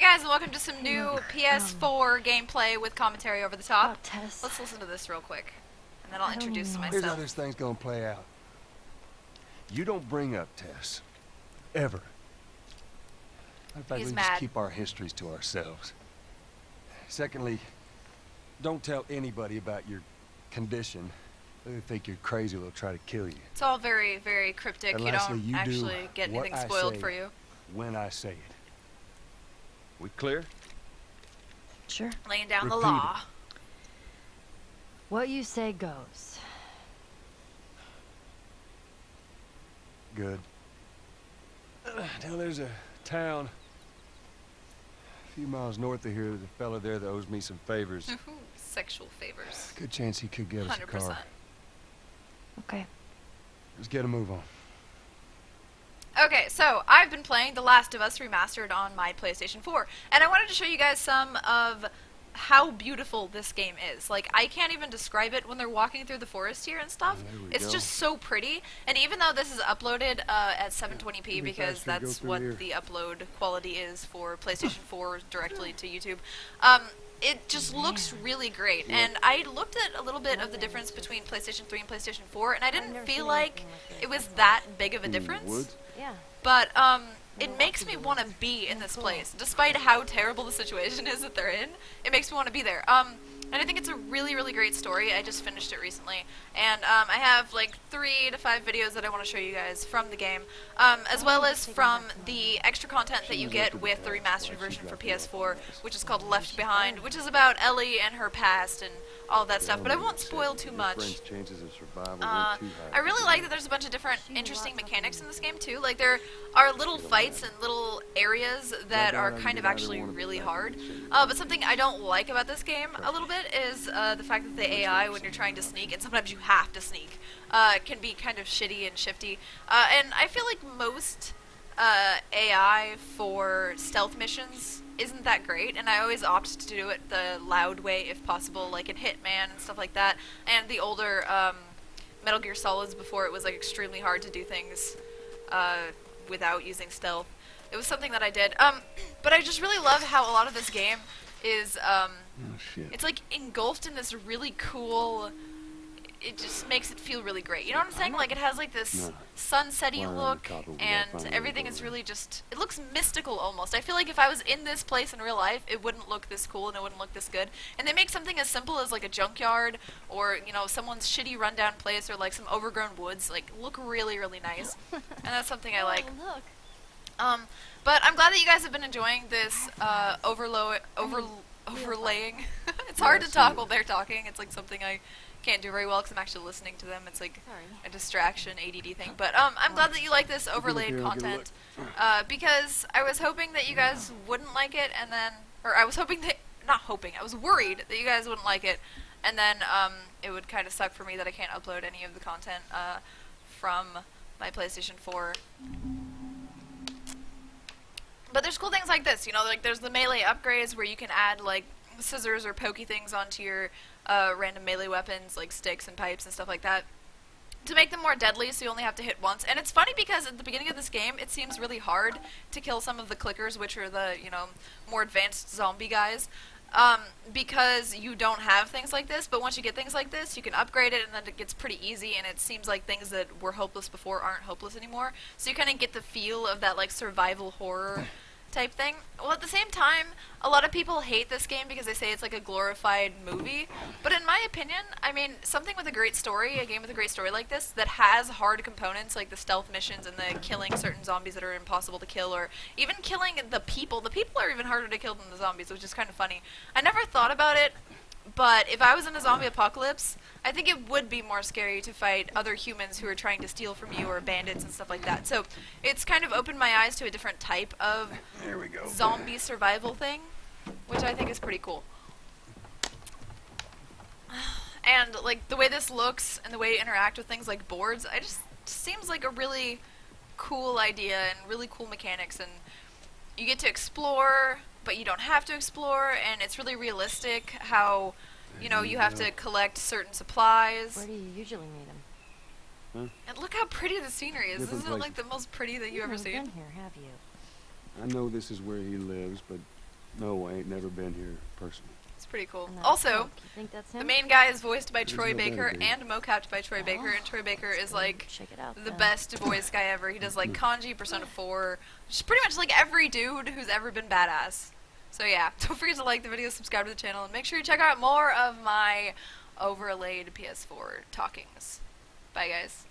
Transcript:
guys, and welcome to some new PS4 gameplay with commentary over the top. Oh, Tess. Let's listen to this real quick, and then I'll introduce know. myself. Here's how this thing's gonna play out. You don't bring up Tess. Ever. In fact, He's we mad. just keep our histories to ourselves. Secondly, don't tell anybody about your condition. They think you're crazy, they'll try to kill you. It's all very, very cryptic. And You lastly, don't you actually do get what anything I spoiled say for you. when I say it. We clear? Sure. Laying down the Repeat it. law. What you say goes. Good. Now there's a town a few miles north of here. There's a fella there that owes me some favors. Sexual favors. Good chance he could get us a 100%. car. Okay. Let's get a move on. Okay, so I've been playing The Last of Us Remastered on my PlayStation 4, and I wanted to show you guys some of how beautiful this game is. Like, I can't even describe it when they're walking through the forest here and stuff. There we It's go. just so pretty, and even though this is uploaded at 720p Pretty because fast to go that's through what here. the upload quality is for PlayStation 4 directly to YouTube, it just looks really great. And I looked at a little bit of the difference between PlayStation 3 and PlayStation 4, and I didn't feel like it was that big of a difference. Yeah. But it makes me want to be in this place, despite how terrible the situation is that they're in. It makes me want to be there. And I think it's a really, really great story. I just finished it recently, and I have like 3 to 5 videos that I want to show you guys from the game, as well as from the extra content that you get with the remastered version for PS4, which is called Left Behind, which is about Ellie and her past and all of that stuff. But I won't spoil too much. I really like that there's a bunch of different interesting mechanics in this game too. Like, there are little fights and little areas that are kind of actually really hard. But something I don't like about this game a little bit is the fact that the AI, when you're trying to sneak, and sometimes you have to sneak, can be kind of shitty and shifty. And I feel like most AI for stealth missions isn't that great, and I always opt to do it the loud way if possible, like in Hitman and stuff like that, and the older Metal Gear Solids before it was like extremely hard to do things without using stealth. It was something that I did. But I just really love how a lot of this game is, it's like engulfed in this really cool, it just makes it feel really great. You know what I'm saying? Like, it has like this sunsetty look, and everything is really just, it looks mystical almost. I feel like if I was in this place in real life, it wouldn't look this cool and it wouldn't look this good. And they make something as simple as like a junkyard, or, you know, someone's shitty rundown place, or like some overgrown woods, like, look really, really nice. And that's something I like. Look. But I'm glad that you guys have been enjoying this overlaying. It's hard to talk while they're talking. It's like something I can't do very well because I'm actually listening to them. It's like a distraction, ADD thing. But I'm glad that you like this overlaid content because I was hoping that you guys wouldn't like it, and then, or I was hoping that, not hoping, I was worried that you guys wouldn't like it, and then it would kind of suck for me that I can't upload any of the content from my PlayStation 4. But there's cool things like this, you know, like there's the melee upgrades where you can add like scissors or pokey things onto your random melee weapons, like sticks and pipes and stuff like that, to make them more deadly, so you only have to hit once. And it's funny because at the beginning of this game, it seems really hard to kill some of the clickers, which are the, you know, more advanced zombie guys, because you don't have things like this. But once you get things like this, you can upgrade it, and then it gets pretty easy, and it seems like things that were hopeless before aren't hopeless anymore. So you kind of get the feel of that, like, survival horror type thing. Well, at the same time, a lot of people hate this game because they say it's like a glorified movie, but in my opinion, I mean, something with a great story, a game with a great story like this, that has hard components like the stealth missions and the killing certain zombies that are impossible to kill, or even killing the people are even harder to kill than the zombies, which is kind of funny. I never thought about it, but if I was in a zombie apocalypse, I think it would be more scary to fight other humans who are trying to steal from you, or bandits and stuff like that. So it's kind of opened my eyes to a different type of zombie survival thing, which I think is pretty cool. And like the way this looks and the way you interact with things like boards, it just seems like a really cool idea and really cool mechanics, and you get to explore, but you don't have to explore, and it's really realistic how, you know, you have to collect certain supplies. Where do you usually meet him? Huh? And look how pretty the scenery is. Different Isn't it like the most pretty that you've ever You've seen? been here, have you? I know this is where he lives, but No, I ain't never been here personally. It's pretty cool. And that Also, cloak, you think that's him? the main guy is voiced by There's Troy no Baker better, and mocapped by Troy Baker, and Troy Baker let's is go like check it out the then. best voice guy ever. He does like Kanji, Persona 4, just pretty much like every dude who's ever been badass. So yeah, don't forget to like the video, subscribe to the channel, and make sure you check out more of my overlaid PS4 talkings. Bye guys.